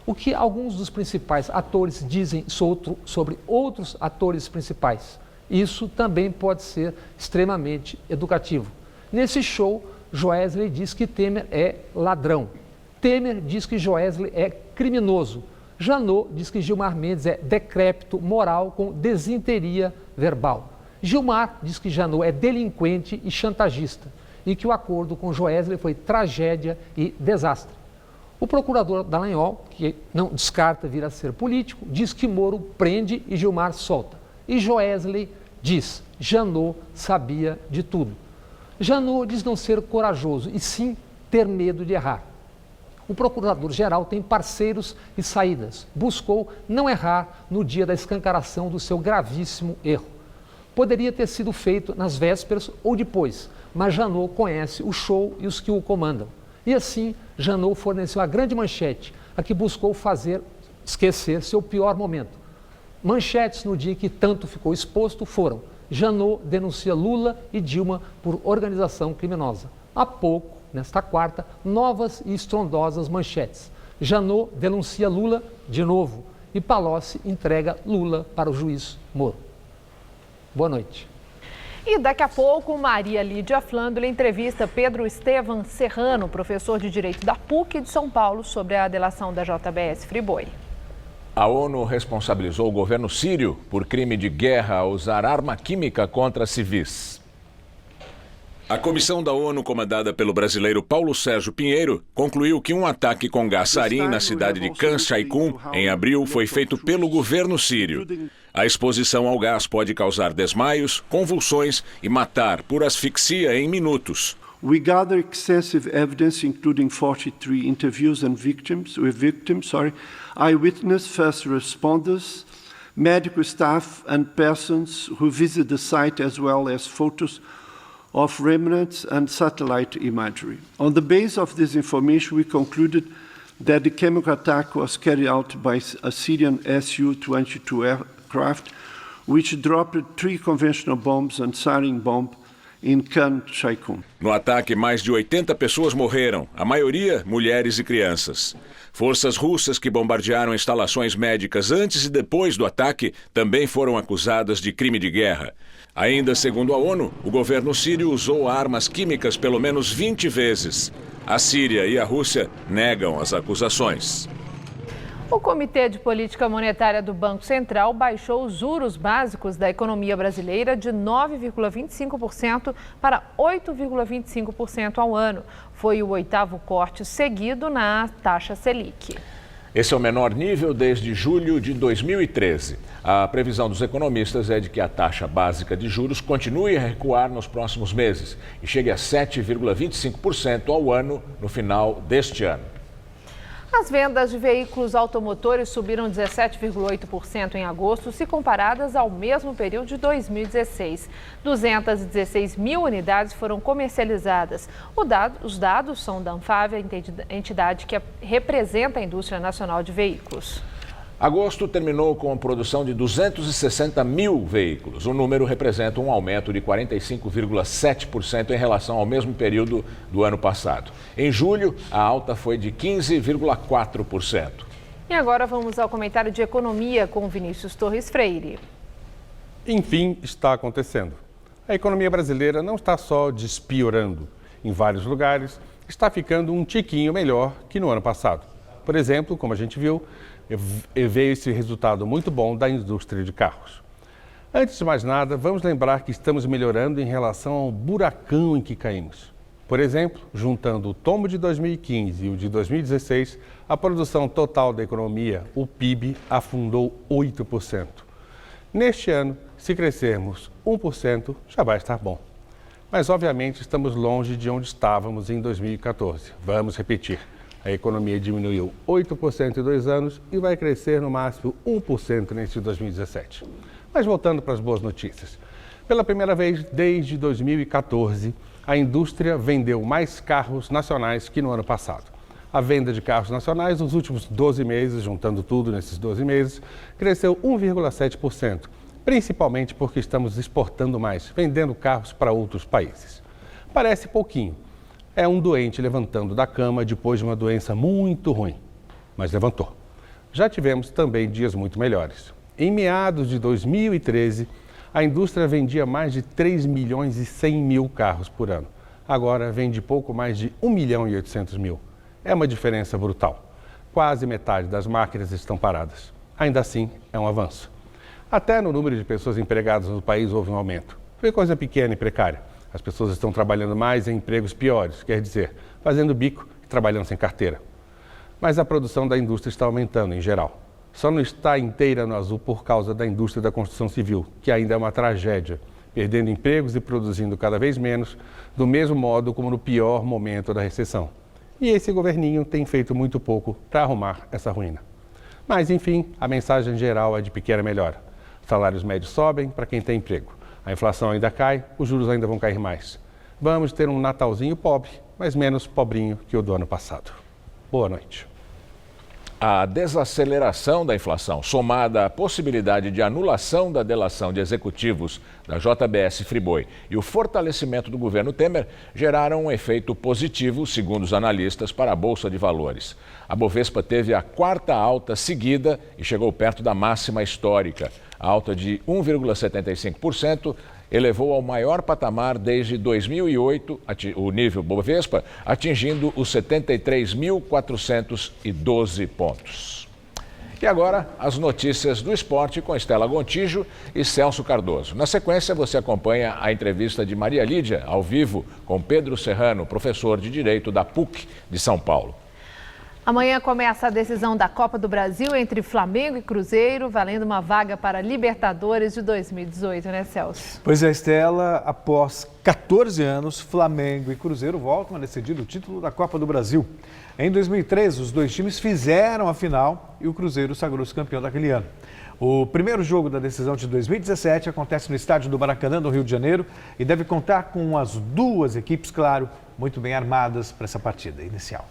S18: O que alguns dos principais atores dizem sobre outros atores principais. Isso também pode ser extremamente educativo. Nesse show, Joesley diz que Temer é ladrão. Temer diz que Joesley é criminoso. Janot diz que Gilmar Mendes é decrépito moral com desinteria verbal. Gilmar diz que Janot é delinquente e chantagista e que o acordo com Joesley foi tragédia e desastre. O procurador Dallagnol, que não descarta vir a ser político, diz que Moro prende e Gilmar solta. E Joesley diz: Janot sabia de tudo. Janot diz não ser corajoso e sim ter medo de errar. O procurador-geral tem parceiros e saídas. Buscou não errar no dia da escancaração do seu gravíssimo erro. Poderia ter sido feito nas vésperas ou depois, mas Janot conhece o show e os que o comandam. E assim, Janot forneceu a grande manchete, a que buscou fazer esquecer seu pior momento. Manchetes no dia que tanto ficou exposto foram: Janot denuncia Lula e Dilma por organização criminosa. Há pouco, nesta quarta, novas e estrondosas manchetes. Janot denuncia Lula de novo e Palocci entrega Lula para o juiz Moro. Boa noite.
S2: E daqui a pouco, Maria Lídia Flândula entrevista Pedro Estevam Serrano, professor de Direito da PUC de São Paulo, sobre a delação da JBS Friboi.
S1: A ONU responsabilizou o governo sírio por crime de guerra ao usar arma química contra civis.
S19: A comissão da ONU, comandada pelo brasileiro Paulo Sérgio Pinheiro, concluiu que um ataque com gás sarin na cidade de Khan Shaykhun, em abril, foi feito pelo governo sírio. A exposição ao gás pode causar desmaios, convulsões e matar por asfixia em minutos.
S20: We gather extensive evidence, including 43 interviews and victims, eyewitness, first responders, medical staff and persons who visit the site, as well as photos of remnants and satellite imagery. On the basis of this information, we concluded that the chemical attack was carried out by a Syrian Su-22 aircraft, which dropped 3 conventional bombs and sarin bomb in Khan Shaykhun.
S19: No ataque, mais de 80 pessoas morreram, a maioria mulheres e crianças. Forças russas que bombardearam instalações médicas antes e depois do ataque também foram acusadas de crime de guerra. Ainda segundo a ONU, o governo sírio usou armas químicas pelo menos 20 vezes. A Síria e a Rússia negam as acusações.
S2: O Comitê de Política Monetária do Banco Central baixou os juros básicos da economia brasileira de 9,25% para 8,25% ao ano. Foi o 8º corte seguido na taxa Selic.
S1: Esse é o menor nível desde julho de 2013. A previsão dos economistas é de que a taxa básica de juros continue a recuar nos próximos meses e chegue a 7,25% ao ano no final deste ano.
S2: As vendas de veículos automotores subiram 17,8% em agosto, se comparadas ao mesmo período de 2016. 216 mil unidades foram comercializadas. Os dados são da Anfávia, entidade que representa a indústria nacional de veículos.
S1: Agosto terminou com a produção de 260 mil veículos. O número representa um aumento de 45,7% em relação ao mesmo período do ano passado. Em julho, a alta foi de 15,4%.
S2: E agora vamos ao comentário de economia com Vinícius Torres Freire.
S21: Enfim, está acontecendo. A economia brasileira não está só despiorando. Em vários lugares, está ficando um tiquinho melhor que no ano passado. Por exemplo, como a gente viu, veio esse resultado muito bom da indústria de carros. Antes de mais nada, vamos lembrar que estamos melhorando em relação ao buracão em que caímos. Por exemplo, juntando o tombo de 2015 e o de 2016, a produção total da economia, o PIB, afundou 8%. Neste ano, se crescermos 1%, já vai estar bom. Mas, obviamente, estamos longe de onde estávamos em 2014. Vamos repetir. A economia diminuiu 8% em 2 anos e vai crescer no máximo 1% neste 2017. Mas voltando para as boas notícias. Pela primeira vez desde 2014, a indústria vendeu mais carros nacionais que no ano passado. A venda de carros nacionais nos últimos 12 meses, juntando tudo nesses 12 meses, cresceu 1,7%, principalmente porque estamos exportando mais, vendendo carros para outros países. Parece pouquinho. É um doente levantando da cama depois de uma doença muito ruim, mas levantou. Já tivemos também dias muito melhores. Em meados de 2013, a indústria vendia mais de 3 milhões e 100 mil carros por ano. Agora vende pouco mais de 1 milhão e 800 mil. É uma diferença brutal. Quase metade das máquinas estão paradas. Ainda assim, é um avanço. Até no número de pessoas empregadas no país houve um aumento. Foi coisa pequena e precária. As pessoas estão trabalhando mais em empregos piores, quer dizer, fazendo bico e trabalhando sem carteira. Mas a produção da indústria está aumentando em geral. Só não está inteira no azul por causa da indústria da construção civil, que ainda é uma tragédia, perdendo empregos e produzindo cada vez menos, do mesmo modo como no pior momento da recessão. E esse governinho tem feito muito pouco para arrumar essa ruína. Mas, enfim, a mensagem geral é de pequena melhora. Salários médios sobem para quem tem emprego. A inflação ainda cai, os juros ainda vão cair mais. Vamos ter um Natalzinho pobre, mas menos pobrinho que o do ano passado. Boa noite.
S1: A desaceleração da inflação, somada à possibilidade de anulação da delação de executivos da JBS Friboi e o fortalecimento do governo Temer, geraram um efeito positivo, segundo os analistas, para a Bolsa de Valores. A Bovespa teve a 4ª alta seguida e chegou perto da máxima histórica. A alta de 1,75% elevou ao maior patamar desde 2008, o nível Bovespa, atingindo os 73.412 pontos. E agora, as notícias do esporte com Estela Gontijo e Celso Cardoso. Na sequência, você acompanha a entrevista de Maria Lídia, ao vivo, com Pedro Serrano, professor de Direito da PUC de São Paulo.
S2: Amanhã começa a decisão da Copa do Brasil entre Flamengo e Cruzeiro, valendo uma vaga para Libertadores de 2018, né, Celso?
S4: Pois é, Estela, após 14 anos, Flamengo e Cruzeiro voltam a decidir o título da Copa do Brasil. Em 2013, os dois times fizeram a final e o Cruzeiro sagrou-se campeão daquele ano. O primeiro jogo da decisão de 2017 acontece no estádio do Maracanã, no Rio de Janeiro, e deve contar com as duas equipes, claro, muito bem armadas para essa partida inicial.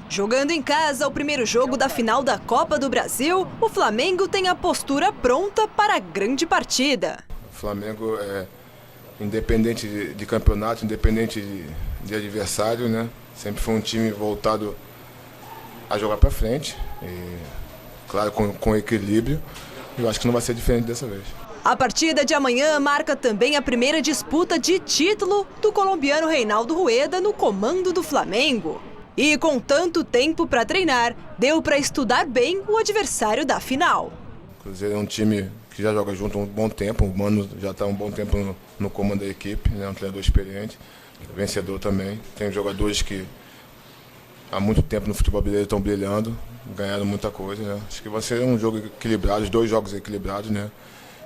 S22: Jogando em casa o primeiro jogo da final da Copa do Brasil, o Flamengo tem a postura pronta para a grande partida.
S23: O Flamengo é independente de campeonato, independente de adversário, né? Sempre foi um time voltado a jogar para frente, e, claro, com equilíbrio. Eu acho que não vai ser diferente dessa vez.
S22: A partida de amanhã marca também a primeira disputa de título do colombiano Reinaldo Rueda no comando do Flamengo. E com tanto tempo para treinar, deu para estudar bem o adversário da final.
S23: O Cruzeiro é um time que já joga junto há um bom tempo, o Mano já está há um bom tempo no comando da equipe, né? Um treinador experiente, vencedor também. Tem jogadores que há muito tempo no futebol brasileiro estão brilhando, ganharam muita coisa, né? Acho que vai ser um jogo equilibrado, os dois jogos equilibrados, né?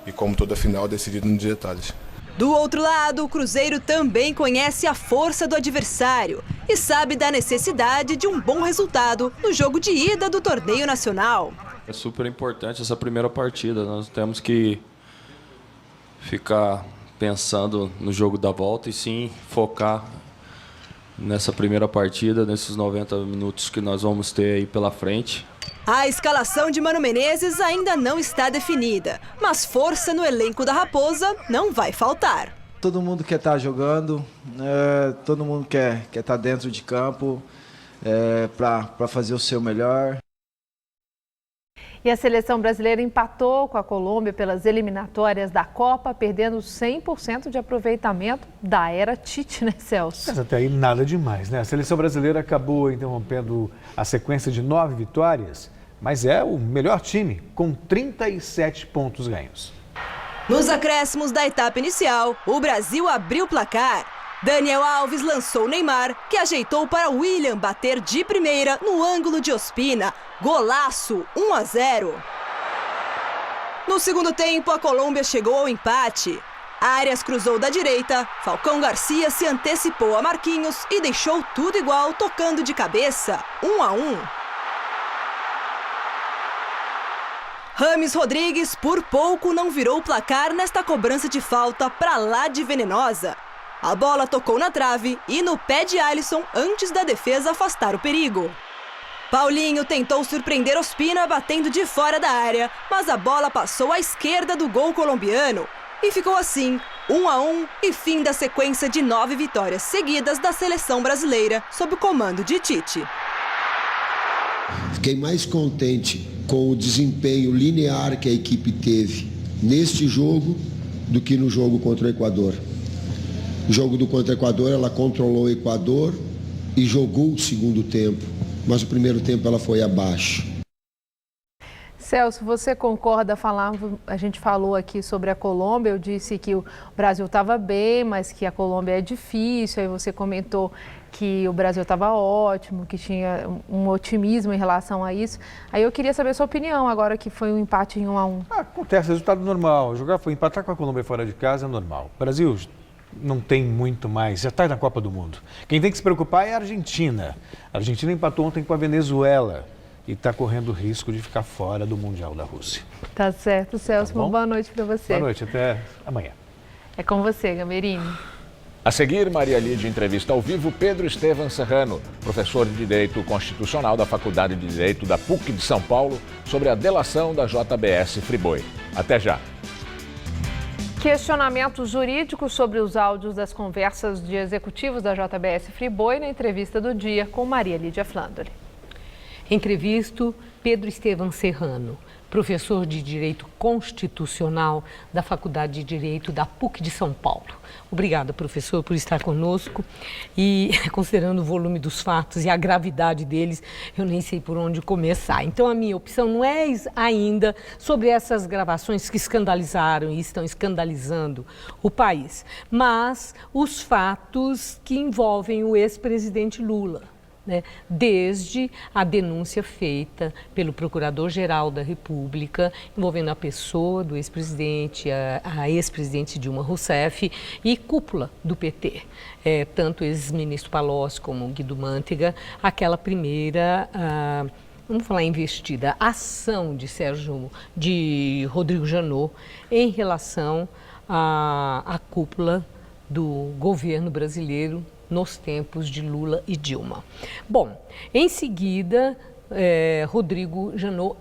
S23: E como toda final, decidido nos detalhes.
S22: Do outro lado, o Cruzeiro também conhece a força do adversário e sabe da necessidade de um bom resultado no jogo de ida do torneio nacional.
S24: É super importante essa primeira partida. Nós temos que ficar pensando no jogo da volta e sim focar nessa primeira partida, nesses 90 minutos que nós vamos ter aí pela frente.
S22: A escalação de Mano Menezes ainda não está definida, mas força no elenco da Raposa não vai faltar.
S25: Todo mundo quer estar jogando, todo mundo quer estar dentro de campo para fazer o seu melhor.
S2: E a seleção brasileira empatou com a Colômbia pelas eliminatórias da Copa, perdendo 100% de aproveitamento da era Tite, né, Celso?
S4: Mas até aí nada demais, né? A seleção brasileira acabou interrompendo a sequência de 9 vitórias, mas é o melhor time, com 37 pontos ganhos.
S22: Nos acréscimos da etapa inicial, o Brasil abriu o placar. Daniel Alves lançou Neymar, que ajeitou para William bater de primeira no ângulo de Ospina. Golaço, 1-0. No segundo tempo, a Colômbia chegou ao empate. Arias cruzou da direita, Falcão Garcia se antecipou a Marquinhos e deixou tudo igual, tocando de cabeça, 1-1. Rames Rodrigues por pouco não virou o placar nesta cobrança de falta pra lá de venenosa. A bola tocou na trave e no pé de Alisson antes da defesa afastar o perigo. Paulinho tentou surpreender Ospina batendo de fora da área, mas a bola passou à esquerda do gol colombiano. E ficou assim, 1-1 e fim da sequência de 9 vitórias seguidas da seleção brasileira sob o comando de Tite.
S3: Fiquei mais contente com o desempenho linear que a equipe teve neste jogo do que no jogo contra o Equador. No jogo contra o Equador, ela controlou o Equador e jogou o segundo tempo, mas o primeiro tempo ela foi abaixo.
S2: Celso, você concorda? A gente falou aqui sobre a Colômbia, eu disse que o Brasil estava bem, mas que a Colômbia é difícil, aí você comentou que o Brasil estava ótimo, que tinha um otimismo em relação a isso. Aí eu queria saber a sua opinião, agora que foi um empate em 1-1.
S4: Acontece, resultado normal. Empatar com a Colômbia fora de casa é normal. O Brasil não tem muito mais, já está na Copa do Mundo. Quem tem que se preocupar é a Argentina. A Argentina empatou ontem com a Venezuela e está correndo risco de ficar fora do Mundial da Rússia.
S2: Tá certo, Celso. Uma boa noite para você.
S4: Boa noite, até amanhã.
S2: É com você, Gamerini.
S1: A seguir, Maria Lídia entrevista ao vivo Pedro Estevam Serrano, professor de Direito Constitucional da Faculdade de Direito da PUC de São Paulo, sobre a delação da JBS Friboi. Até já.
S2: Questionamentos jurídicos sobre os áudios das conversas de executivos da JBS Friboi na entrevista do dia com Maria Lídia Flandoli.
S5: Entrevisto Pedro Estevam Serrano, professor de Direito Constitucional da Faculdade de Direito da PUC de São Paulo. Obrigada, professor, por estar conosco. E, considerando o volume dos fatos e a gravidade deles, eu nem sei por onde começar. Então, a minha opção não é ainda sobre essas gravações que escandalizaram e estão escandalizando o país, mas os fatos que envolvem o ex-presidente Lula. Desde a denúncia feita pelo Procurador-Geral da República, envolvendo a pessoa do ex-presidente, a ex-presidente Dilma Rousseff e cúpula do PT, tanto o ex-ministro Palocci como o Guido Mantega, aquela primeira, vamos falar investida, ação de Rodrigo Janot em relação à cúpula do governo brasileiro nos tempos de Lula e Dilma. Bom, em seguida, Rodrigo Janot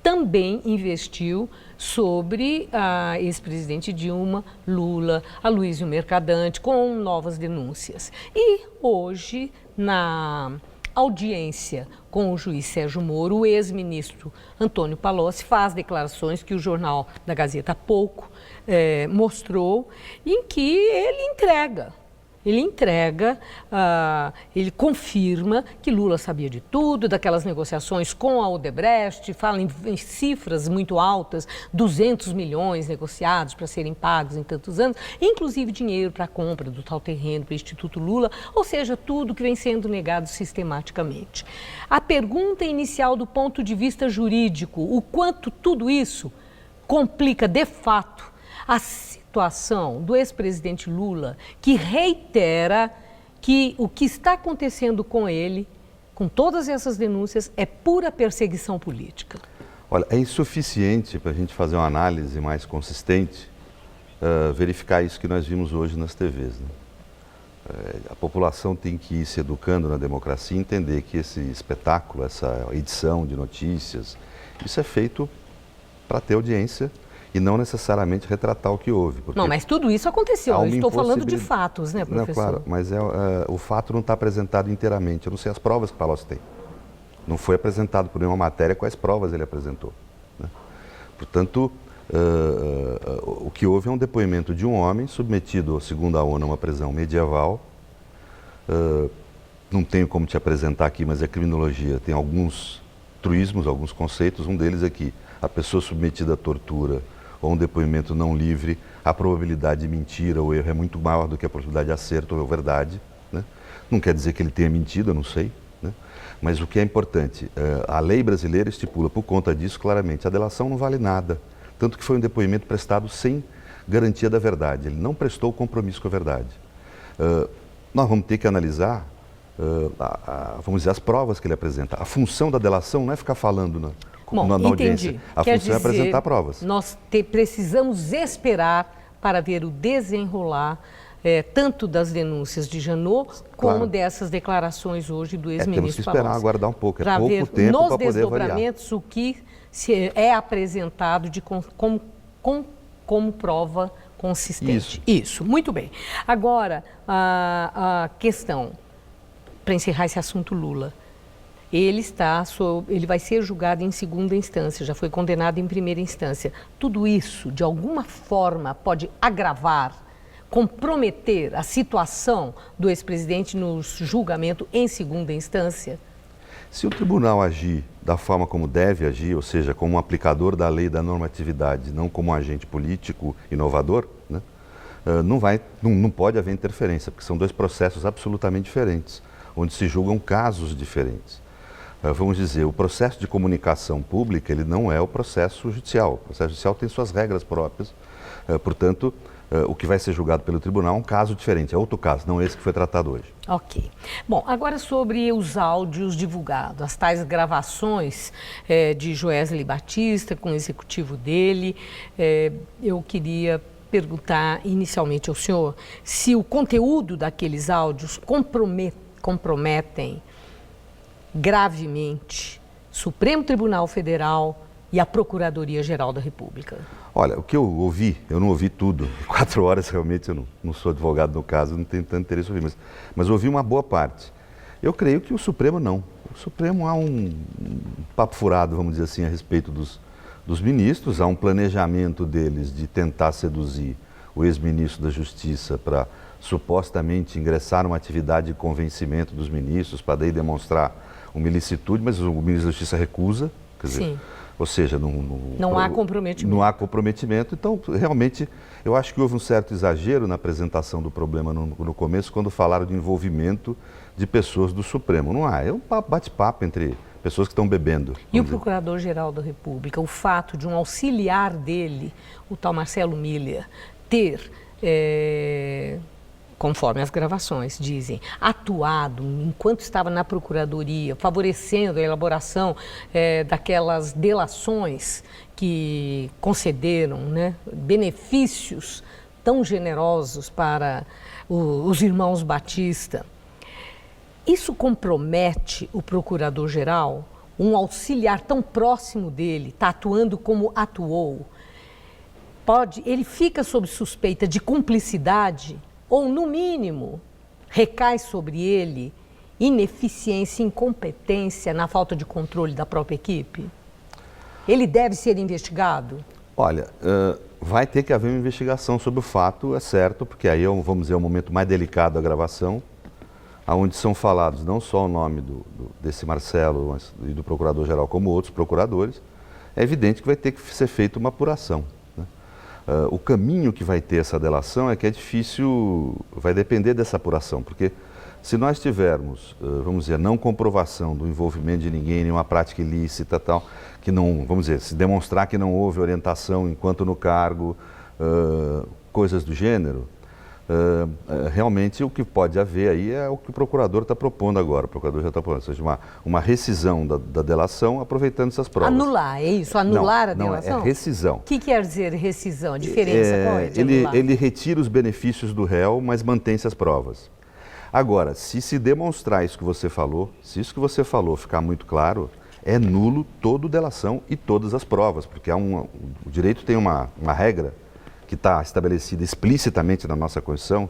S5: também investiu sobre a ex-presidente Dilma, Lula, Aloysio Mercadante, com novas denúncias. E hoje, na audiência com o juiz Sérgio Moro, o ex-ministro Antônio Palocci faz declarações que o jornal da Gazeta há pouco mostrou, em que ele ele confirma que Lula sabia de tudo, daquelas negociações com a Odebrecht, fala em cifras muito altas, 200 milhões negociados para serem pagos em tantos anos, inclusive dinheiro para a compra do tal terreno para o Instituto Lula, ou seja, tudo que vem sendo negado sistematicamente. A pergunta inicial do ponto de vista jurídico, o quanto tudo isso complica de fato a situação do ex-presidente Lula, que reitera que o que está acontecendo com ele, com todas essas denúncias, é pura perseguição política.
S6: Olha, é insuficiente para a gente fazer uma análise mais consistente, verificar isso que nós vimos hoje nas TVs. A população tem que ir se educando na democracia e entender que esse espetáculo, essa edição de notícias, isso é feito para ter audiência e não necessariamente retratar o que houve.
S5: Não, mas tudo isso aconteceu. Eu estou falando de fatos, né, professor?
S6: Não, claro, mas o fato não está apresentado inteiramente. Eu não sei as provas que o Palocci tem. Não foi apresentado por nenhuma matéria quais provas ele apresentou. Né? Portanto, o que houve é um depoimento de um homem submetido, segundo a ONU, a uma prisão medieval. Não tenho como te apresentar aqui, mas a criminologia tem alguns truísmos, alguns conceitos. Um deles é que a pessoa submetida à tortura ou um depoimento não livre, a probabilidade de mentira ou erro é muito maior do que a probabilidade de acerto ou verdade, né? Não quer dizer que ele tenha mentido, eu não sei, né? Mas o que é importante, a lei brasileira estipula, por conta disso, claramente, a delação não vale nada. Tanto que foi um depoimento prestado sem garantia da verdade. Ele não prestou o compromisso com a verdade. Nós vamos ter que analisar, vamos dizer, as provas que ele apresenta. A função da delação não é ficar falando na audiência. A função é apresentar provas.
S5: Nós precisamos esperar para ver o desenrolar tanto das denúncias de Janot, como dessas declarações hoje do ex-ministro
S6: Temos que esperar,
S5: Palocci,
S6: aguardar um pouco,
S5: para
S6: pouco
S5: ver
S6: tempo
S5: nos
S6: para poder
S5: desdobramentos o que é apresentado como prova consistente.
S6: Isso,
S5: muito bem. Agora, a questão, para encerrar esse assunto Lula, ele vai ser julgado em segunda instância, já foi condenado em primeira instância. Tudo isso, de alguma forma, pode agravar, comprometer a situação do ex-presidente no julgamento em segunda instância?
S6: Se o tribunal agir da forma como deve agir, ou seja, como um aplicador da lei e da normatividade, não como um agente político inovador, né, não pode haver interferência, porque são dois processos absolutamente diferentes, onde se julgam casos diferentes. Vamos dizer, o processo de comunicação pública, ele não é o processo judicial. O processo judicial tem suas regras próprias, portanto, o que vai ser julgado pelo tribunal é um caso diferente, é outro caso, não esse que foi tratado hoje.
S5: Ok. Bom, agora sobre os áudios divulgados, as tais gravações de Joesley Batista com o executivo dele, eu queria perguntar inicialmente ao senhor se o conteúdo daqueles áudios comprometem gravemente Supremo Tribunal Federal e a Procuradoria-Geral da República.
S6: Olha, o que eu ouvi, eu não ouvi tudo. 4 horas realmente, eu não sou advogado no caso, não tenho tanto interesse em ouvir, mas ouvi uma boa parte. Eu creio que o Supremo não. O Supremo há um papo furado, vamos dizer assim, a respeito dos ministros, há um planejamento deles de tentar seduzir o ex-ministro da Justiça para supostamente ingressar numa atividade de convencimento dos ministros, para daí demonstrar uma ilicitude, mas o ministro da Justiça recusa, quer dizer,
S5: Sim.
S6: Ou seja,
S5: não há comprometimento.
S6: Não há comprometimento. Então, realmente, eu acho que houve um certo exagero na apresentação do problema no começo, quando falaram de envolvimento de pessoas do Supremo. Não há, é um bate-papo entre pessoas que estão bebendo.
S5: E o Procurador-Geral da República, o fato de um auxiliar dele, o tal Marcelo Miller, ter, conforme as gravações dizem, atuado enquanto estava na Procuradoria, favorecendo a elaboração daquelas delações que concederam, né, benefícios tão generosos para os irmãos Batista. Isso compromete o Procurador-Geral? Um auxiliar tão próximo dele, está atuando como atuou? Ele fica sob suspeita de cumplicidade? Ou, no mínimo, recai sobre ele ineficiência e incompetência na falta de controle da própria equipe? Ele deve ser investigado?
S6: Olha, vai ter que haver uma investigação sobre o fato, é certo, porque aí, vamos dizer, é o momento mais delicado da gravação, onde são falados não só o nome desse Marcelo e do Procurador-Geral, como outros procuradores. É evidente que vai ter que ser feita uma apuração. O caminho que vai ter essa delação é que é difícil, vai depender dessa apuração, porque se nós tivermos, vamos dizer, não comprovação do envolvimento de ninguém, nenhuma prática ilícita, tal, que não, vamos dizer, se demonstrar que não houve orientação enquanto no cargo, coisas do gênero, realmente o que pode haver aí é o que o procurador está propondo agora. O procurador já está propondo, ou seja, uma rescisão da delação aproveitando essas provas.
S5: Anular, é isso? Anular a delação?
S6: Não, é rescisão.
S5: O que quer dizer rescisão? A diferença qual é de anular?
S6: Ele retira os benefícios do réu, mas mantém-se as provas. Agora, se demonstrar isso que você falou, se isso que você falou ficar muito claro, é nulo toda delação e todas as provas, porque o direito tem uma regra que está estabelecida explicitamente na nossa Constituição,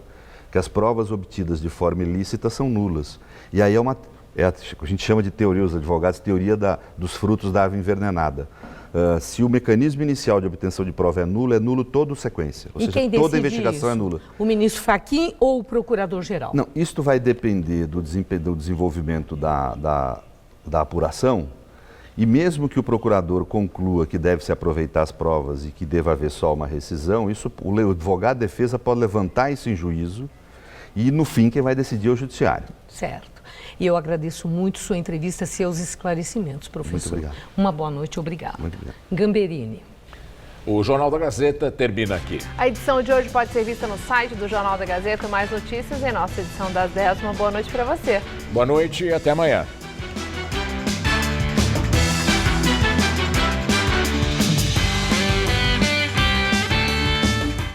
S6: que as provas obtidas de forma ilícita são nulas. E aí a gente chama de teoria, os advogados, teoria dos frutos da árvore envenenada. Se o mecanismo inicial de obtenção de prova é nulo toda a sequência. Ou seja, toda a investigação é nula.
S5: O ministro Fachin ou o Procurador-Geral?
S6: Não, isto vai depender do desenvolvimento da apuração E mesmo que o procurador conclua que deve se aproveitar as provas e que deva haver só uma rescisão, o advogado de defesa pode levantar isso em juízo e, no fim, quem vai decidir é o judiciário.
S5: Certo. E eu agradeço muito sua entrevista, seus esclarecimentos, professor.
S6: Muito obrigado.
S5: Uma boa noite, obrigado.
S6: Muito obrigado.
S5: Gamberini.
S1: O Jornal da Gazeta termina aqui.
S2: A edição de hoje pode ser vista no site do Jornal da Gazeta. Mais notícias em nossa edição das 10. Uma boa noite para você.
S1: Boa noite e até amanhã.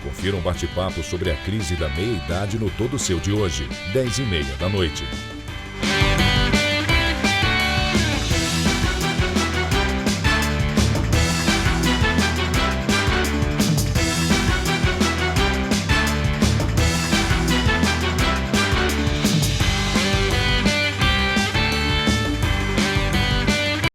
S7: Confira um bate-papo sobre a crise da meia-idade no Todo Seu de hoje, 10h30 da noite.